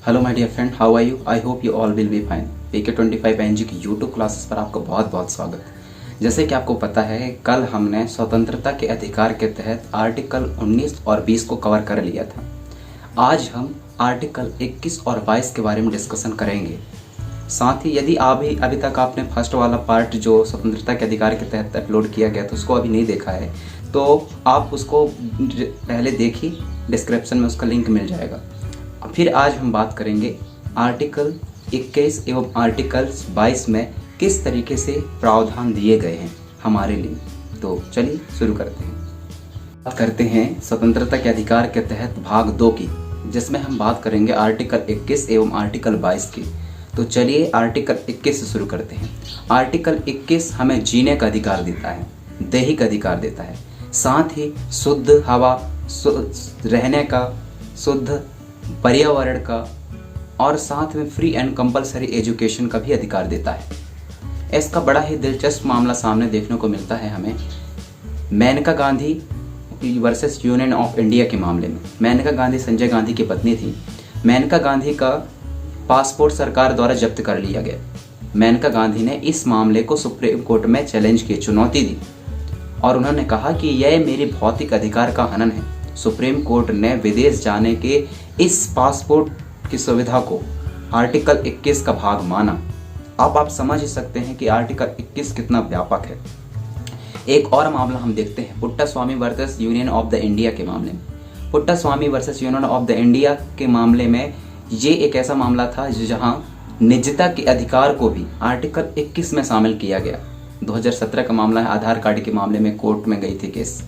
Hello my dear friend, how are you? I hope you all will be fine. PK25 NG की YouTube classes पर आपका बहुत बहुत स्वागत। जैसे कि आपको पता है, कल हमने स्वतंत्रता के अधिकार के तहत आर्टिकल 19 और 20 को कवर कर लिया था। आज हम आर्टिकल 21 और 22 के बारे में डिस्कशन करेंगे। साथ ही यदि अभी तक आपने फर्स्ट वाला पार्ट जो स्वतंत्रता के अधिकार के तहत अपलोड किया गया तो उसको अभी नहीं देखा है, तो आप उसको पहले देखिए, डिस्क्रिप्शन में उसका लिंक मिल जाएगा। फिर आज हम बात करेंगे आर्टिकल 21 एवं आर्टिकल 22 में किस तरीके से प्रावधान दिए गए हैं हमारे लिए। तो चलिए शुरू करते हैं। बात करते हैं स्वतंत्रता के अधिकार के तहत भाग 2 की, जिसमें हम बात करेंगे आर्टिकल 21 एवं आर्टिकल 22 की। तो चलिए आर्टिकल 21 से शुरू करते हैं। आर्टिकल 21 हमें जीने का अधिकार देता है, दैहिक अधिकार देता है, साथ ही शुद्ध हवा, रहने का, शुद्ध पर्यावरण का और साथ में फ्री एंड कंपलसरी एजुकेशन का भी अधिकार देता है। इसका बड़ा ही दिलचस्प मामला सामने देखने को मिलता है हमें Maneka Gandhi versus Union of India के मामले में। मेनका गांधी संजय गांधी की पत्नी थी। मेनका गांधी का पासपोर्ट सरकार द्वारा जब्त कर लिया गया। मेनका गांधी ने इस मामले को सुप्रीम कोर्ट में चैलेंज की, चुनौती दी और उन्होंने कहा कि यह मेरी भौतिक अधिकार का हनन है। सुप्रीम कोर्ट ने विदेश जाने के इस पासपोर्ट की सुविधा को आर्टिकल 21 का भाग माना। अब आप समझ ही सकते हैं कि आर्टिकल 21 कितना व्यापक है। एक और मामला हम देखते हैं Puttaswamy versus Union of the India के मामले में। Puttaswamy versus Union of the India के मामले में ये एक ऐसा मामला था जहां निजता के अधिकार को भी आर्टिकल 21 में शामिल किया गया। 2017 का मामला है, आधार कार्ड के मामले में कोर्ट में गई थी केस।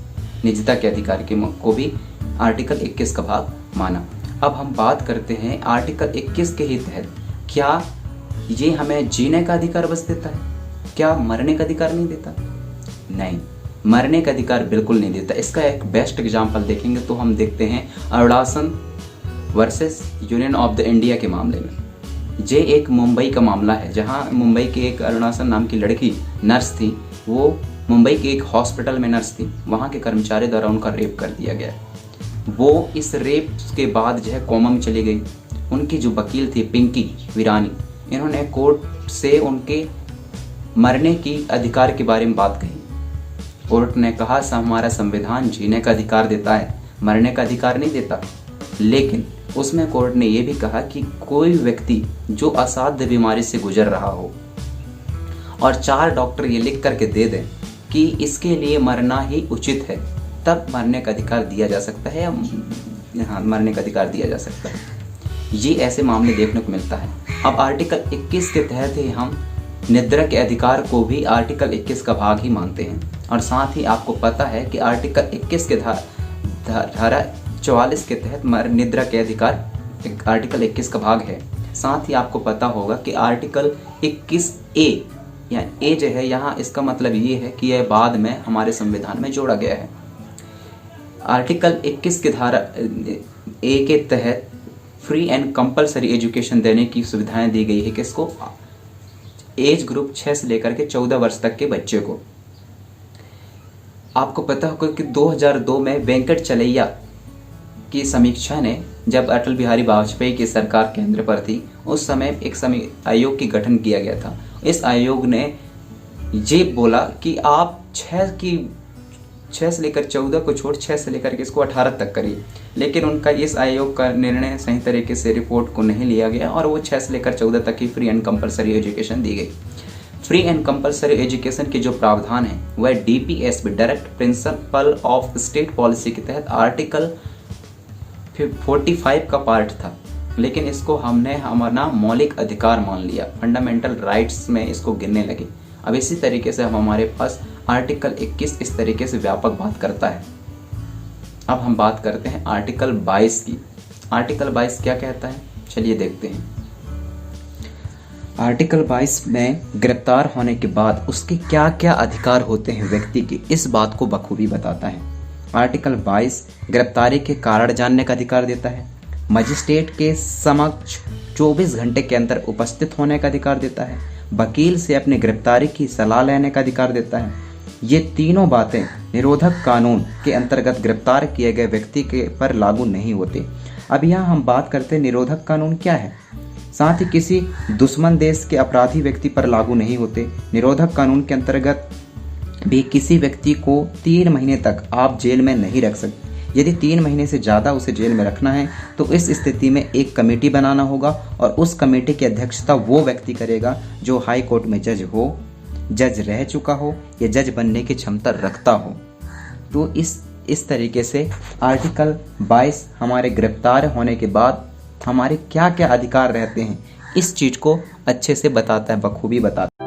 निजता के अधिकार को भी आर्टिकल 21 का भाग माना। अब हम बात करते हैं आर्टिकल 21 के ही तहत क्या ये हमें जीने का अधिकार बस देता है, क्या मरने का अधिकार नहीं देता? नहीं, मरने का अधिकार बिल्कुल नहीं देता। इसका एक बेस्ट एग्जांपल देखेंगे तो हम देखते हैं Arunachal versus Union of the India के मामले में। ये एक मुंबई का मामला है जहां मुंबई की एक अरुणाचल नाम की लड़की नर्स थी। वो मुंबई के एक हॉस्पिटल में नर्स थी। वहां के कर्मचारी द्वारा उनका रेप कर दिया गया। वो इस रेप के बाद जो है कोमा में चली गई। उनकी जो वकील थी पिंकी वीरानी, इन्होंने कोर्ट से उनके मरने की अधिकार के बारे में बात कही। कोर्ट ने कहा हमारा संविधान जीने का अधिकार देता है, मरने का अधिकार नहीं देता। लेकिन उसमें कोर्ट ने यह भी कहा कि कोई व्यक्ति जो असाध्य बीमारी से गुजर रहा हो और 4 डॉक्टर ये लिख करके दे दें कि इसके लिए मरना ही उचित है, तब मरने का अधिकार दिया जा सकता है या मरने का अधिकार दिया जा सकता है। ये ऐसे मामले देखने को मिलता है। अब आर्टिकल 21 के तहत ही हम निद्रा के अधिकार को भी आर्टिकल 21 का भाग ही मानते हैं। और साथ ही आपको पता है कि आर्टिकल 21 के धारा 44 के तहत निद्रा के अधिकार आर्टिकल 21 का भाग है। साथ ही आपको पता होगा कि आर्टिकल 21A या ए जो है यहाँ, इसका मतलब ये है कि यह बाद में हमारे संविधान में जोड़ा गया है। आर्टिकल 21 के धारा ए के तहत फ्री एंड कंपलसरी एजुकेशन देने की सुविधाएं दी गई है किसको? एज ग्रुप 6 से लेकर के 14 वर्ष तक के बच्चे को। आपको पता होगा कि 2002 में वेंकट चलैया की समीक्षा ने, जब अटल बिहारी वाजपेयी की सरकार केंद्र पर थी, उस समय एक आयोग की गठन किया गया था। इस आयोग ने ये बोला कि आप 6 से लेकर 14 को छोड़ 6 से लेकर के इसको 18 तक करिए। लेकिन उनका इस आयोग का निर्णय सही तरीके से रिपोर्ट को नहीं लिया गया और वो 6 से लेकर 14 तक की फ्री एंड कंपलसरी एजुकेशन दी गई। फ्री एंड कंपलसरी एजुकेशन के जो प्रावधान है वह DPSP direct principle of state policy के तहत आर्टिकल 45 का पार्ट था। लेकिन इसको हमने हमारा मौलिक अधिकार मान लिया, फंडामेंटल राइट्स में इसको गिनने लगे। अब इसी तरीके से हम हमारे पास आर्टिकल 21 इस तरीके से व्यापक बात करता है। अब हम बात करते हैं आर्टिकल 22 की। आर्टिकल 22 क्या कहता है, चलिए देखते हैं। आर्टिकल 22 में गिरफ्तार होने के बाद उसके क्या क्या अधिकार होते हैं व्यक्ति के, इस बात को बखूबी बताता है। आर्टिकल 22 गिरफ्तारी के कारण जानने का अधिकार देता है, मजिस्ट्रेट के समक्ष 24 घंटे के अंदर उपस्थित होने का अधिकार देता है, वकील से अपनी गिरफ्तारी की सलाह लेने का अधिकार देता है। ये तीनों बातें निरोधक कानून के अंतर्गत गिरफ्तार किए गए व्यक्ति के पर लागू नहीं होती। अब यहाँ हम बात करते हैं निरोधक कानून क्या है। साथ ही किसी दुश्मन देश के अपराधी व्यक्ति पर लागू नहीं होते। निरोधक कानून के अंतर्गत भी किसी व्यक्ति को 3 महीने तक आप जेल में नहीं रख सकते। यदि 3 महीने से ज़्यादा उसे जेल में रखना है तो इस स्थिति में एक कमेटी बनाना होगा और उस कमेटी की अध्यक्षता वो व्यक्ति करेगा जो हाई कोर्ट में जज हो, जज रह चुका हो या जज बनने की क्षमता रखता हो। तो इस तरीके से आर्टिकल 22 हमारे गिरफ्तार होने के बाद हमारे क्या क्या अधिकार रहते हैं, इस चीज़ को अच्छे से बताता है, बखूबी बताता है।